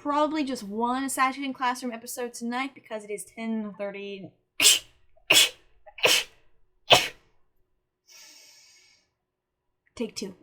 probably just one Assassination Classroom episode tonight because it is 10:30. Take two.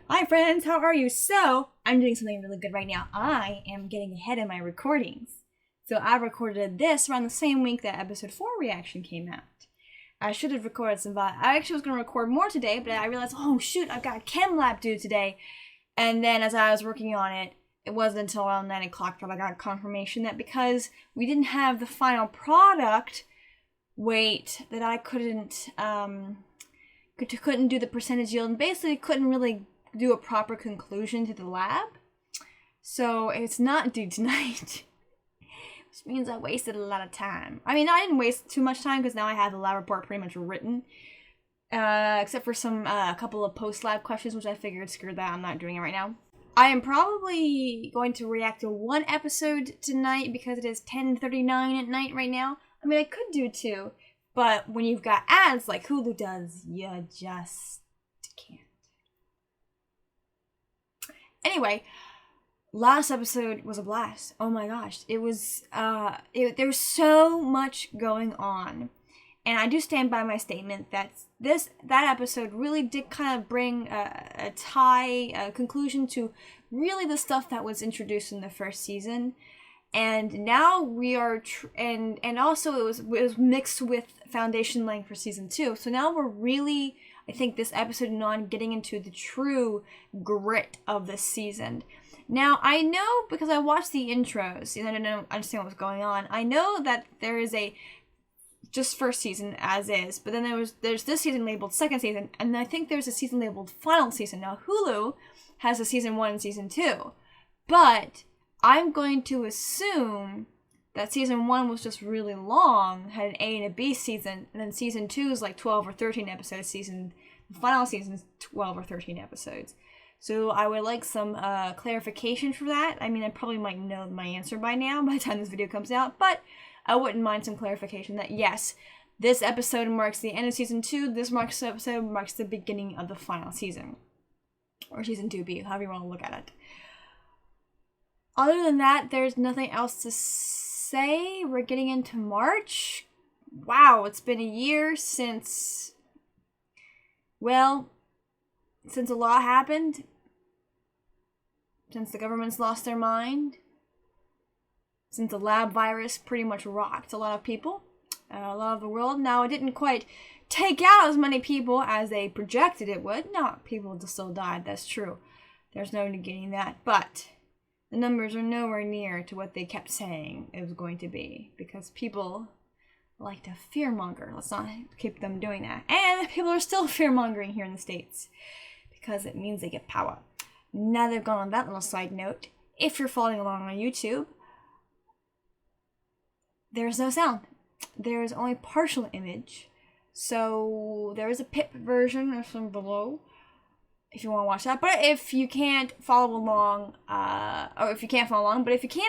Hi friends, how are you? So, I'm doing something really good right now. I am getting ahead in my recordings. So I recorded this around the same week that episode 4 reaction came out. I should have recorded some, I actually was going to record more today, but I realized, oh shoot, I've got chem lab due today. And then as I was working on it, it wasn't until around 9 o'clock that I got confirmation that because we didn't have the final product weight, that I couldn't do the percentage yield, and basically couldn't really do a proper conclusion to the lab. So it's not due tonight, which means I wasted a lot of time. I mean, I didn't waste too much time because now I have the lab report pretty much written, except for a couple of post-lab questions, which I figured screw that, I'm not doing it right now. I am probably going to react to one episode tonight because it is 10:39 at night right now. I mean, I could do two, but when you've got ads like Hulu does, you just can't. Anyway, last episode was a blast. Oh my gosh. It was, there was so much going on. And I do stand by my statement that that episode really did kind of bring a conclusion to really the stuff that was introduced in the first season. And now we are, and also it was mixed with foundation laying for season 2. So now we're really, I think this episode and on, getting into the true grit of this season. Now, I know because I watched the intros and I didn't understand what was going on. I know that there is a just first season as is, but then there's this season labeled second season, and I think there's a season labeled final season. Now, Hulu has a season 1 and season 2, but I'm going to assume that season 1 was just really long, had an A and a B season, and then season 2 is like 12 or 13 episodes, the final season is 12 or 13 episodes. So I would like some clarification for that. I mean, I probably might know my answer by now by the time this video comes out, but I wouldn't mind some clarification that yes, this episode marks the end of season 2, this episode marks the beginning of the final season. Or season 2B, however you want to look at it. Other than that, there's nothing else to say. We're getting into March. Wow, it's been a year since a lot happened. Since the government's lost their mind. Since the lab virus pretty much rocked a lot of people. A lot of the world. Now, it didn't quite take out as many people as they projected it would. No, people still died, that's true. There's no negating that. But the numbers are nowhere near to what they kept saying it was going to be. Because people like to fearmonger. Let's not keep them doing that. And people are still fearmongering here in the States. Because it means they get power. Now they've gone on that little side note. If you're following along on YouTube, there's no sound. There is only partial image. So there is a PIP version from below if you want to watch that. But if you can't follow along, but if you can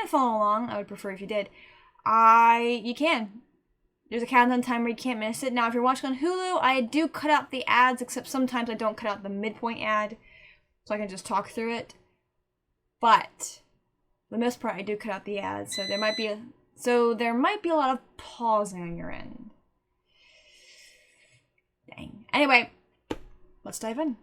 follow along, I would prefer if you did. You can. There's a countdown timer, you can't miss it. Now, if you're watching on Hulu, I do cut out the ads, except sometimes I don't cut out the midpoint ad, so I can just talk through it. But for the most part, I do cut out the ads, so there might be a lot of pausing on your end. Dang. Anyway, let's dive in.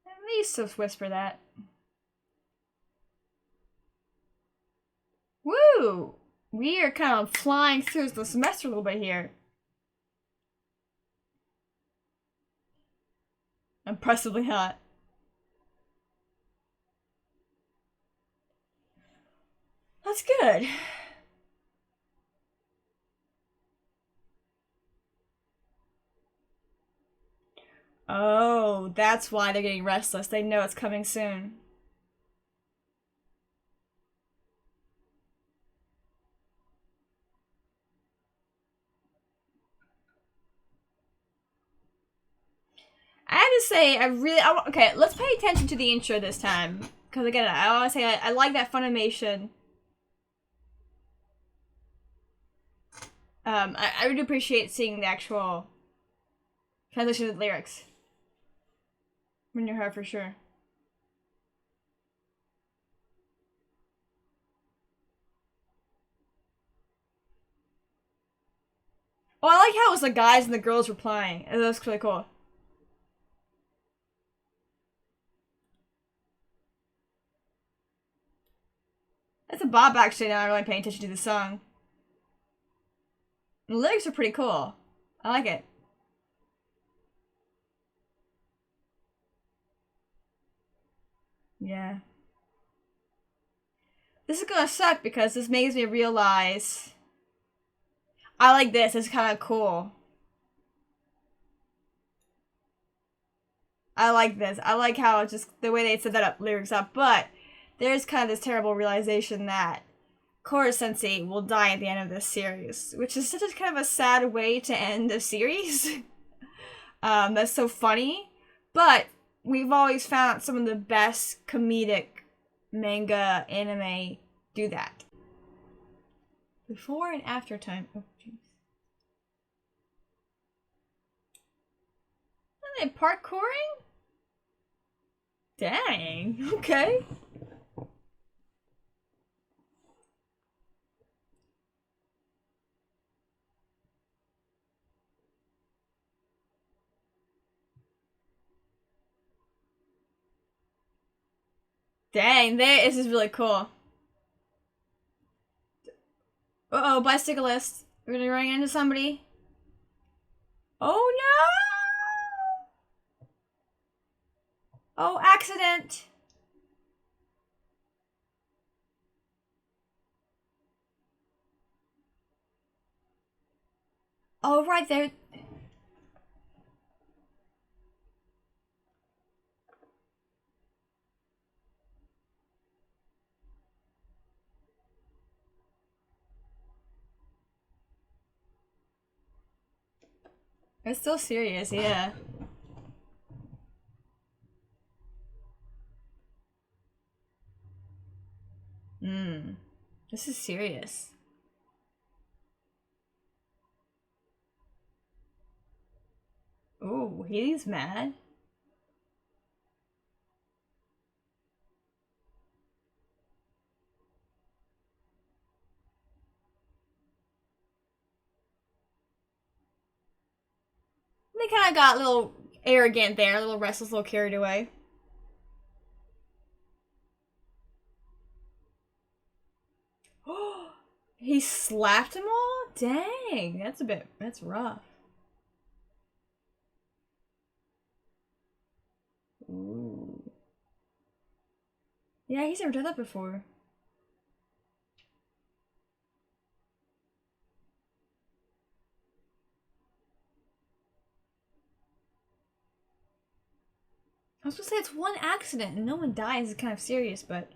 At least just whisper that. Woo! We are kind of flying through the semester a little bit here. Impressively hot. That's good. Oh, that's why they're getting restless. They know it's coming soon. I have to say, okay, let's pay attention to the intro this time. Because again, I always say I like that Funimation. I really appreciate seeing the actual translation of the lyrics. When you're her for sure. Oh, I like how it was the guys and the girls replying. That was really cool. That's a bop actually now I'm really paying attention to the song. The lyrics are pretty cool. I like it. Yeah. This is gonna suck because this makes me realize I like this, it's kinda cool. I like this. I like how it's just the way they set that up lyrics up, but there's kind of this terrible realization that Korra Sensei will die at the end of this series, which is such a kind of a sad way to end a series. That's so funny, but we've always found some of the best comedic manga anime do that. Before and after time. Oh, jeez. Are they parkouring? Dang. Okay. Dang, this is really cool. Uh-oh, bicyclist. We're gonna run into somebody. Oh no! Oh, accident! Oh, right there. It's still serious, yeah. Hmm. This is serious. Ooh, he's mad. They kind of got a little arrogant there, a little restless, a little carried away. He slapped them all? Dang, that's rough. Ooh. Yeah, he's never done that before. I was gonna say it's one accident and no one dies. It's kind of serious, but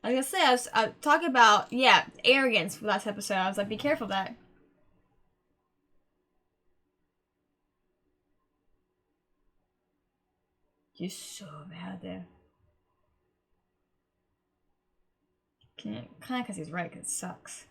like I said, I was talking about arrogance for last episode. I was like, be careful of that. You're so bad there. Kind of because he's right, because it sucks.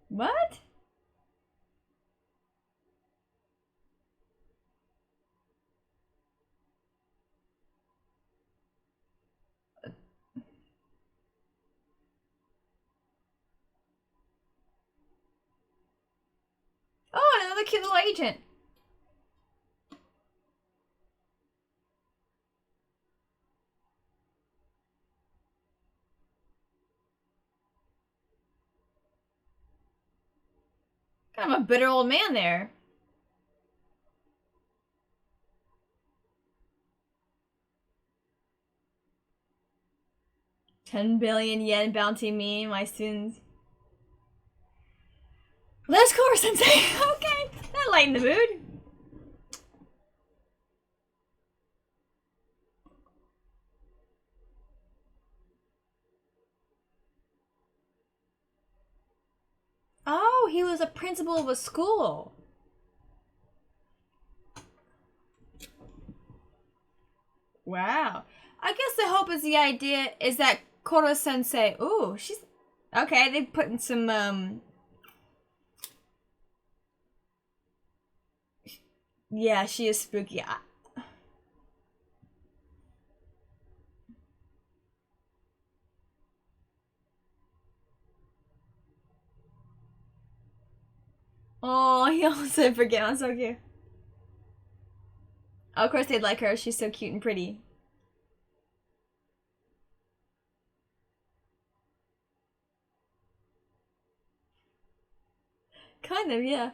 What? Oh, another cute little agent. Kind of a bitter old man there. $10 billion bounty me, my students. Let's go, Sensei! Okay, that lightened the mood. Oh, he was a principal of a school. Wow. I guess the hope is the idea is that Koro Sensei. Ooh, she's okay. They put in some Yeah, she is spooky. Oh, he also forget. I'm so cute. Of course, they'd like her. She's so cute and pretty. Kind of, yeah.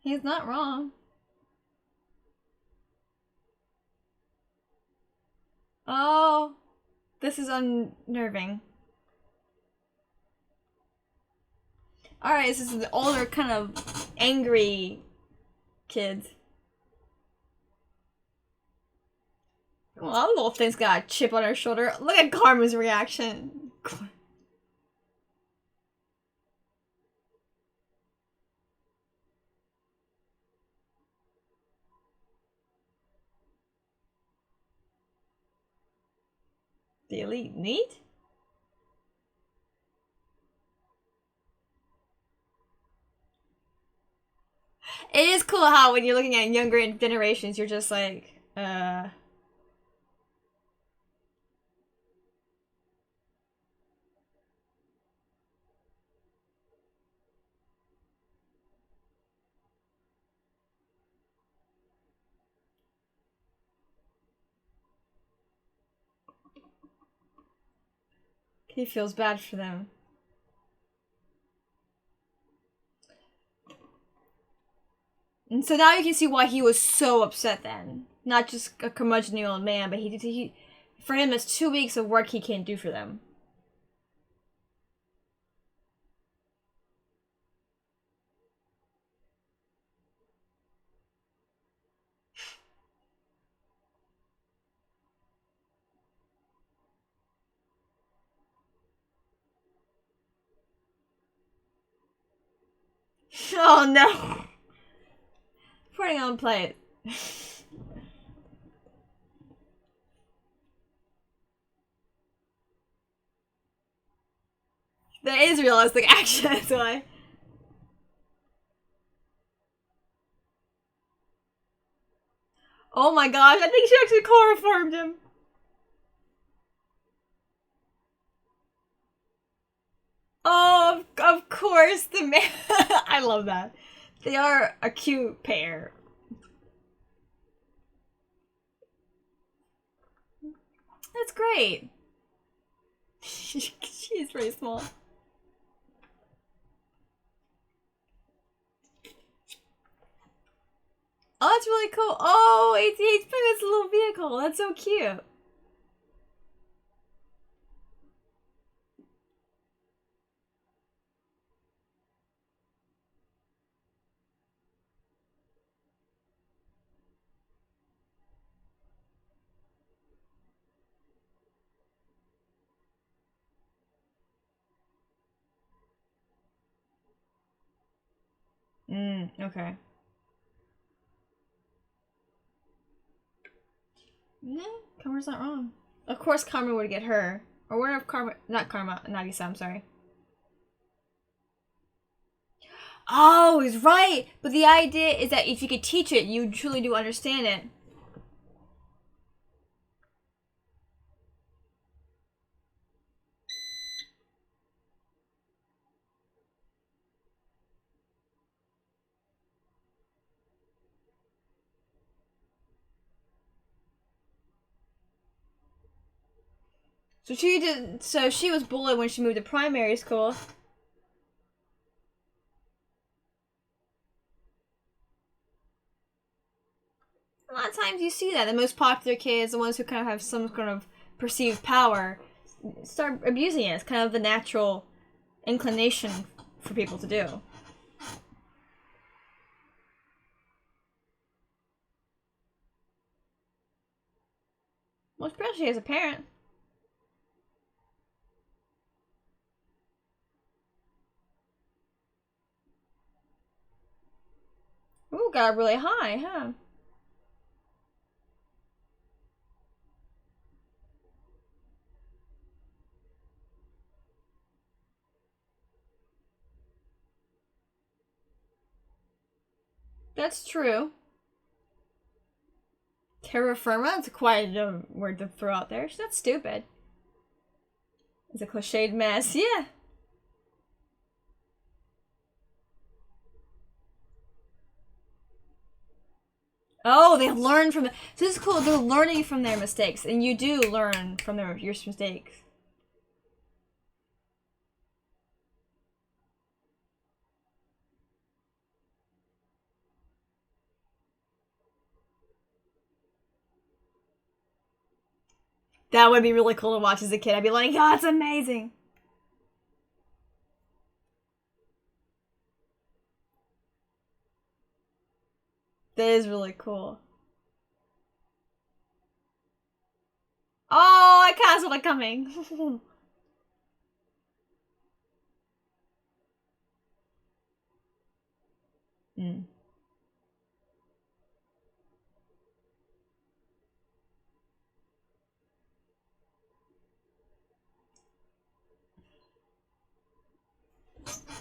He's not wrong. Oh, this is unnerving. Alright, this is the older, kind of angry kid. Well, that little thing's got a chip on her shoulder. Look at Karma's reaction. The elite neat? It is cool how when you're looking at younger generations, you're just like, he feels bad for them. And so now you can see why he was so upset then. Not just a curmudgeonly old man, but for him, it's 2 weeks of work he can't do for them. Oh no! Putting on plate. That is realistic action, that's why. Oh my gosh, I think she actually chloroformed him. Oh, of course, the man. I love that. They are a cute pair. That's great. She is very small. Oh, that's really cool. Oh, he's putting this little vehicle. That's so cute. Okay. Yeah, Karma's not wrong. Of course Karma would get her. Or where if Karma, not Karma, Nagisa, I'm sorry. Oh, he's right! But the idea is that if you could teach it, you truly do understand it. So she did. So she was bullied when she moved to primary school. A lot of times you see that the most popular kids, the ones who kind of have some kind of perceived power, start abusing it. It's kind of the natural inclination for people to do. Well, especially as a parent. Ooh, got really high, huh? That's true. Terra firma? That's quite a word to throw out there. That's stupid. It's a cliched mess. Yeah. Oh, they learn from. So this is cool. They're learning from their mistakes, and you do learn from your mistakes. That would be really cool to watch as a kid. I'd be like, oh, it's amazing. That is really cool. Oh, I kind of saw it coming. Mm.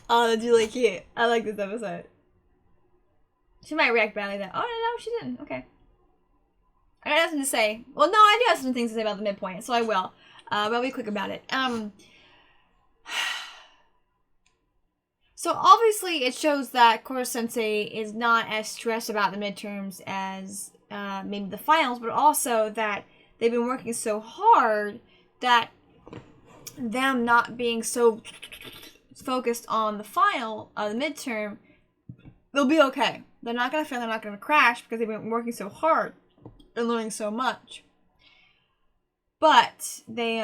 Oh, that's really cute. I like this episode. She might react badly to that. Oh, no, she didn't. Okay. I got nothing to say. Well, no, I do have some things to say about the midpoint, so I will. But I'll be quick about it. So obviously it shows that Koro Sensei is not as stressed about the midterms as maybe the finals, but also that they've been working so hard that them not being so focused on the final, the midterm, they'll be okay. They're not gonna fail. They're not gonna crash because they've been working so hard and learning so much. But they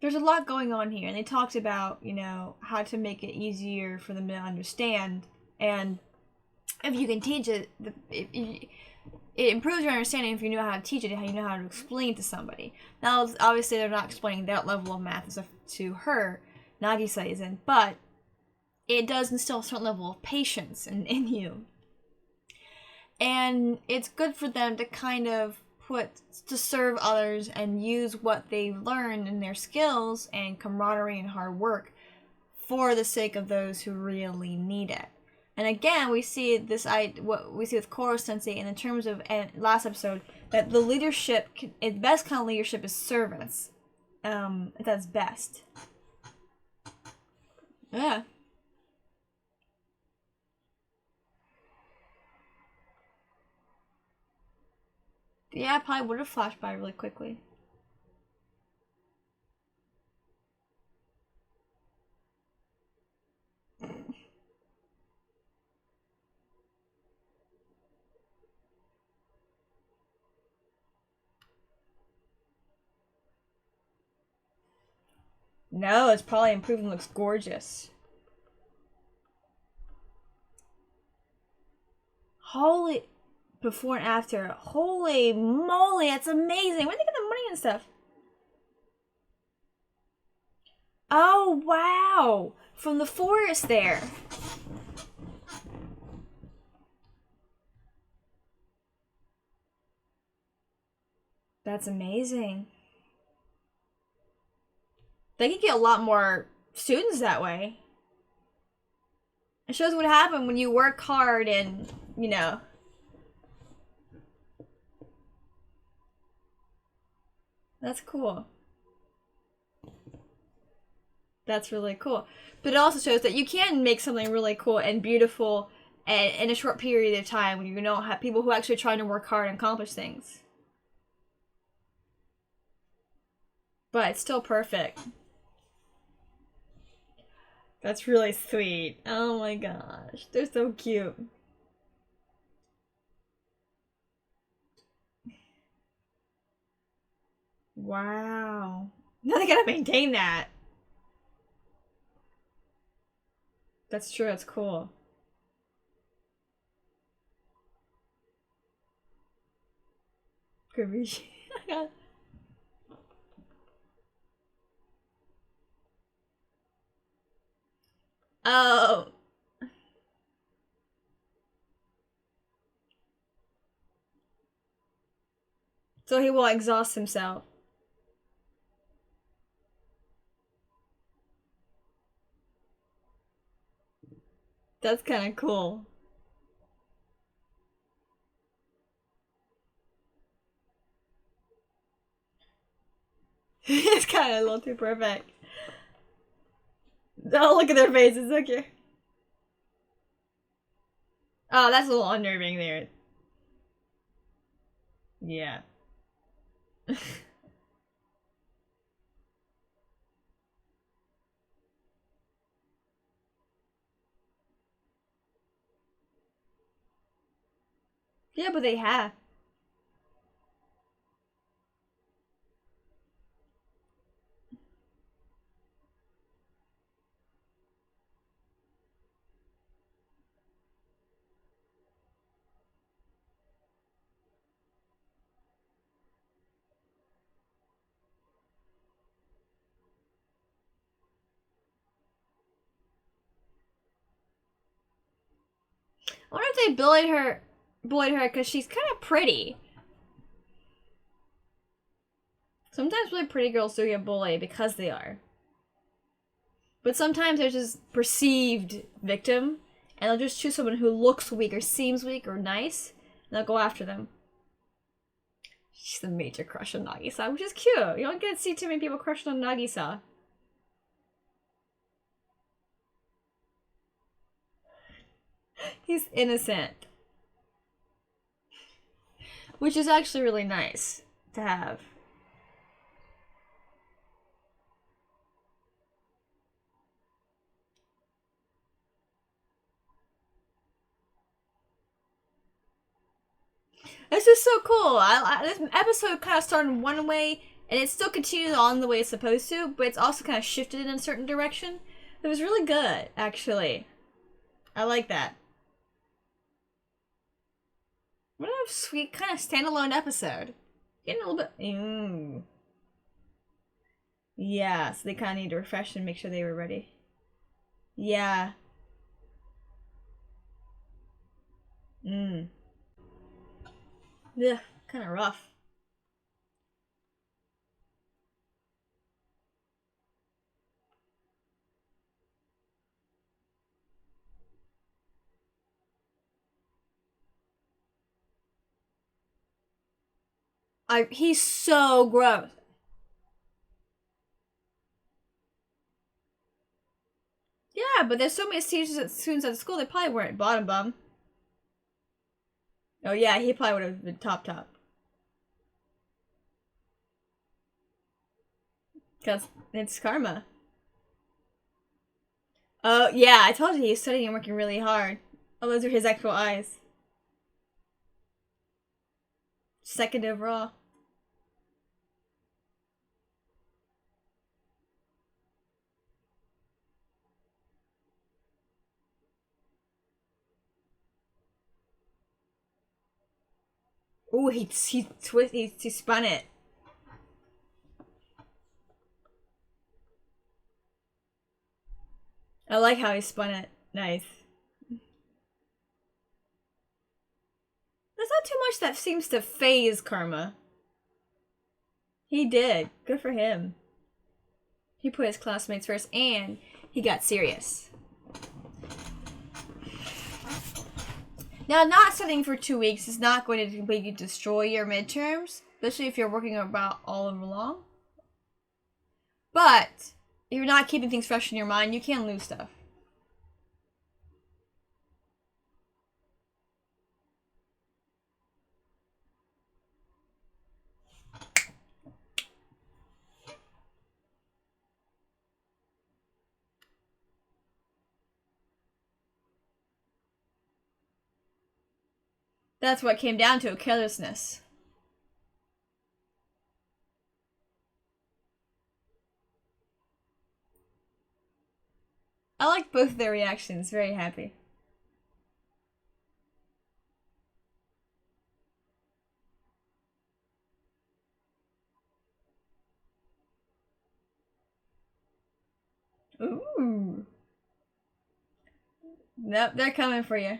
there's a lot going on here, and they talked about, you know, how to make it easier for them to understand, and if you can teach it, it improves your understanding if you know how to teach it, how you know how to explain to somebody. Now, obviously, they're not explaining that level of math and stuff to her, Nagisa isn't, but it does instill a certain level of patience in you. And it's good for them to kind of to serve others and use what they've learned in their skills and camaraderie and hard work for the sake of those who really need it. And again, we see this, what we see with Koro Sensei, and in terms of last episode, that the leadership, the best kind of leadership is service. That's best. Yeah. Yeah, I probably would have flashed by really quickly. No, it's probably improved and looks gorgeous. Holy, before and after. Holy moly, that's amazing. Where did they get the money and stuff? Oh, wow. From the forest there. That's amazing. They could get a lot more students that way. It shows what happened when you work hard and, you know. That's cool. That's really cool. But it also shows that you can make something really cool and beautiful in a short period of time when you don't have people who are actually trying to work hard and accomplish things. But it's still perfect. That's really sweet. Oh my gosh. They're so cute. Wow. Now they gotta maintain that. That's true, that's cool. Oh. So he will exhaust himself. That's kind of cool. It's kind of a little too perfect. Oh, look at their faces. Okay. Oh, that's a little unnerving there. Yeah. Yeah, but they have. I wonder if they bullied her because she's kind of pretty. Sometimes really pretty girls do get bullied because they are. But sometimes there's just perceived victim, and they'll just choose someone who looks weak or seems weak or nice, and they'll go after them. She's the major crush on Nagisa, which is cute. You don't get to see too many people crushing on Nagisa. He's innocent. Which is actually really nice to have. This is so cool. This episode kind of started one way, and it still continues on the way it's supposed to, but it's also kind of shifted in a certain direction. It was really good, actually. I like that. What a sweet kind of standalone episode. Getting a little bit... Yeah, so they kind of need to refresh and make sure they were ready. Yeah. Yeah, kind of rough. He's so gross. Yeah, but there's so many students at the school, they probably weren't bottom bum. Oh yeah, he probably would have been top. Because it's karma. Oh yeah, I told you he's studying and working really hard. Oh, those are his actual eyes. Second overall. Ooh, he spun it. I like how he spun it. Nice. There's not too much that seems to phase karma. He did. Good for him. He put his classmates first and he got serious. Now, not studying for 2 weeks is not going to completely destroy your midterms, especially if you're working about all of along. But if you're not keeping things fresh in your mind, you can lose stuff. That's what came down to, carelessness. I like both their reactions. Very happy. Ooh. Nope, they're coming for you.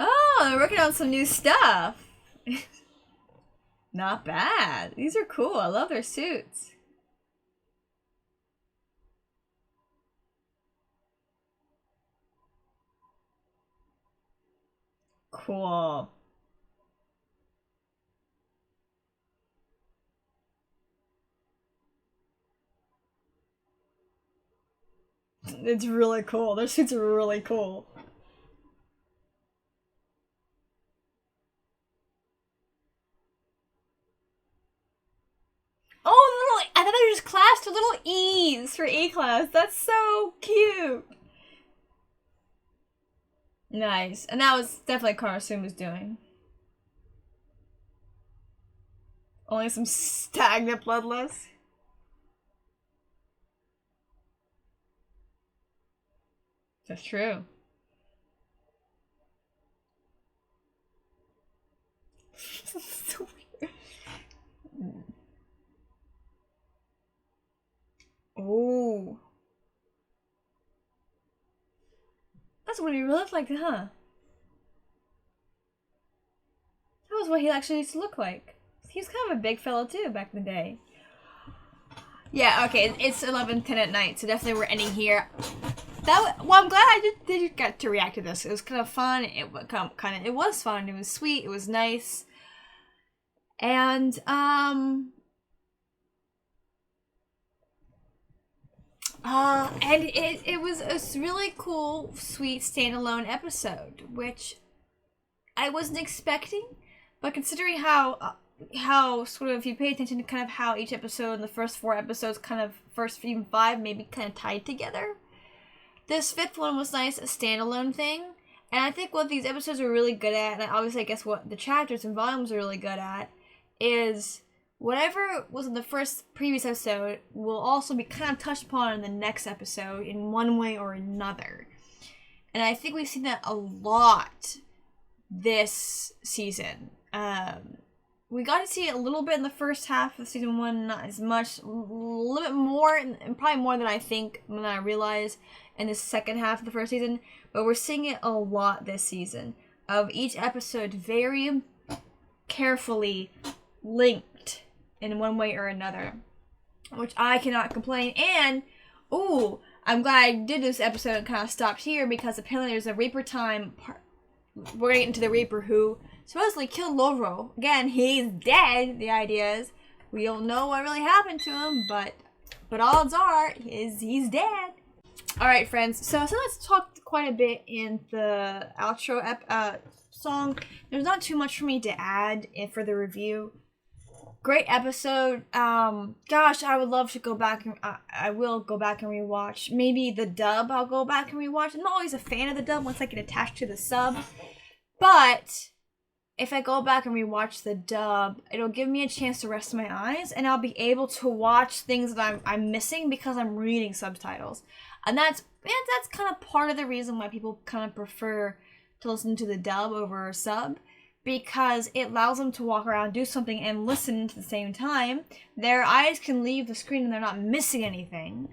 Oh, they're working on some new stuff. Not bad. These are cool. I love their suits. Cool. It's really cool. Their suits are really cool. Oh, little! I thought they just clasped a little E's for E-class. That's so cute. Nice, and that was definitely Karasuma's doing. Only some stagnant bloodless. That's true. So weird. Oh. That's what he really looked like, huh? That was what he actually used to look like. He was kind of a big fellow too back in the day. Yeah, okay, it's 11:10 at night, so definitely we're ending here. Well, I'm glad I did get to react to this. It was kind of fun. It was fun. It was sweet. It was nice. And it was a really cool, sweet standalone episode, which I wasn't expecting, but considering how sort of, if you pay attention to kind of how each episode in the first 4 episodes, kind of first even 5 maybe kind of tied together, this 5th one was nice, a standalone thing. And I think what these episodes are really good at, and obviously I guess what the chapters and volumes are really good at, is whatever was in the previous episode will also be kind of touched upon in the next episode in one way or another. And I think we've seen that a lot this season. We got to see it a little bit in the first half of season 1, not as much, a little bit more, and probably more than I realize in the second half of the first season, but we're seeing it a lot this season, of each episode very carefully linked in one way or another, which I cannot complain. And, ooh, I'm glad I did this episode and kind of stopped here, because apparently there's a Reaper time part. We're gonna get into the Reaper who supposedly killed Loro. Again, he's dead. The idea is we don't know what really happened to him, but odds are he's dead. All right, friends. So let's talk quite a bit in the outro song. There's not too much for me to add for the review. Great episode. Gosh, I would love to go back and I will go back and rewatch. Maybe the dub I'll go back and rewatch. I'm not always a fan of the dub once I get attached to the sub. But if I go back and rewatch the dub, it'll give me a chance to rest my eyes, and I'll be able to watch things that I'm missing because I'm reading subtitles. And that's kind of part of the reason why people kind of prefer to listen to the dub over a sub, because it allows them to walk around, do something, and listen at the same time. Their eyes can leave the screen and they're not missing anything.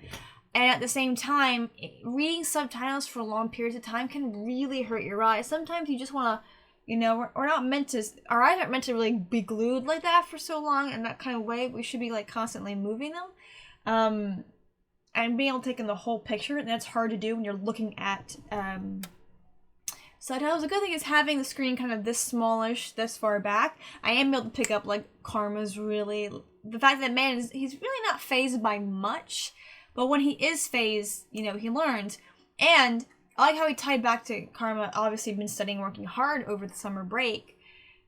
And at the same time, reading subtitles for long periods of time can really hurt your eyes. Sometimes you just want to, we're not meant to, our eyes aren't meant to really be glued like that for so long in that kind of way. We should be like constantly moving them. And being able to take in the whole picture, and that's hard to do when you're looking at subtitles. The good thing is having the screen kind of this smallish, this far back. I am able to pick up like Karma's really, the fact that he's really not fazed by much. But when he is phased, he learns. And I like how he tied back to Karma, obviously been studying, working hard over the summer break,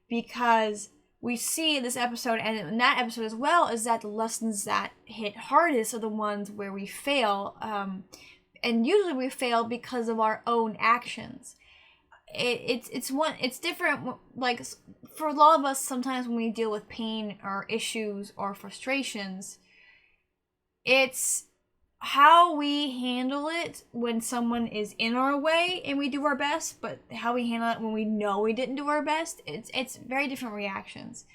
because we see in this episode and in that episode as well is that the lessons that hit hardest are the ones where we fail, and usually we fail because of our own actions. It's different, like for a lot of us, sometimes when we deal with pain or issues or frustrations, it's how we handle it when someone is in our way and we do our best, but how we handle it when we know we didn't do our best, it's very different reactions.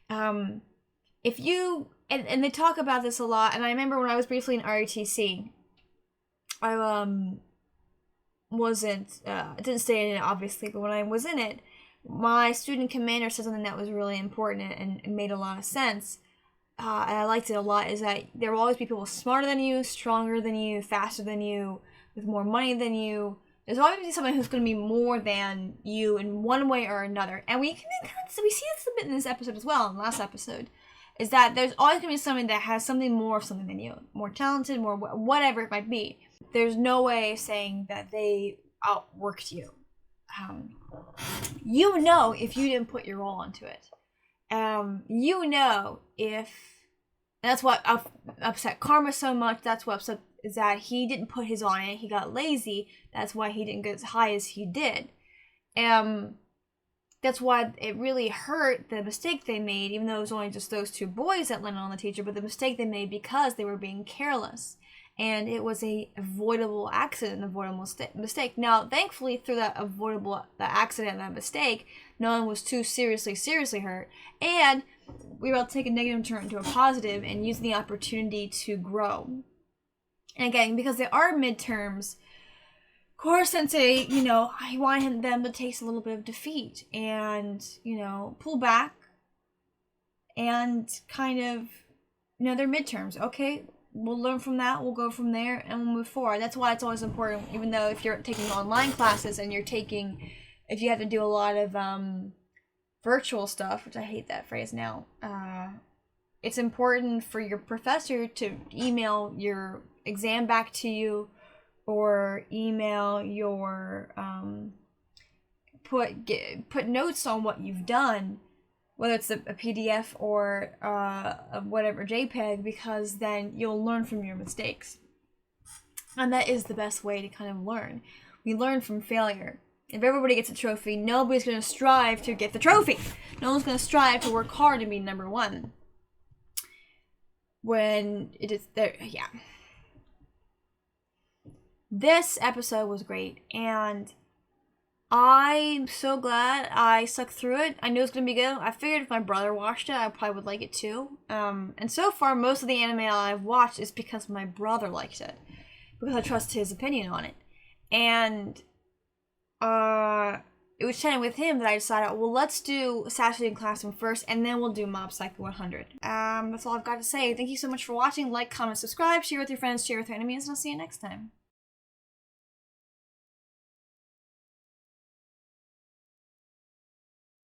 If you and they talk about this a lot, and I remember when I was briefly in ROTC, I didn't stay in it obviously, but when I was in it, my student commander said something that was really important and it made a lot of sense. And I liked it a lot, is that there will always be people smarter than you, stronger than you, faster than you, with more money than you. There's always going to be someone who's going to be more than you in one way or another. And we see this a bit in this episode as well, in the last episode, is that there's always going to be someone that has something than you. More talented, more whatever it might be. There's no way of saying that they outworked you. You know if you didn't put your all into it. You know if that's what upset Karma so much. That's what upset is that he didn't put his all in it. He got lazy. That's why he didn't get as high as he did. That's why it really hurt, the mistake they made, even though it was only just those two boys that landed on the teacher, but the mistake they made because they were being careless. And it was a avoidable accident, an avoidable mistake. Now, thankfully, through the accident and that mistake, no one was too seriously hurt. And we were able to take a negative turn into a positive and use the opportunity to grow. And again, because they are midterms, Koro Sensei, I wanted them to taste a little bit of defeat and, pull back and kind of, they're midterms. Okay, we'll learn from that, we'll go from there, and we'll move forward. That's why it's always important, even though if you're taking online classes and if you have to do a lot of virtual stuff, which I hate that phrase now, it's important for your professor to email your exam back to you, or email your put notes on what you've done, whether it's a PDF or a whatever JPEG, because then you'll learn from your mistakes. And that is the best way to kind of learn. We learn from failure. If everybody gets a trophy, nobody's going to strive to get the trophy. No one's going to strive to work hard and be number one. When it is there, yeah. This episode was great, and I'm so glad I stuck through it. I knew it was going to be good. I figured if my brother watched it, I probably would like it too. And so far, most of the anime I've watched is because my brother liked it, because I trust his opinion on it. And it was chatting with him that I decided, well, let's do Assassination Classroom first, and then we'll do Mob Psycho 100. That's all I've got to say. Thank you so much for watching. Like, comment, subscribe, share with your friends, share with your enemies, and I'll see you next time.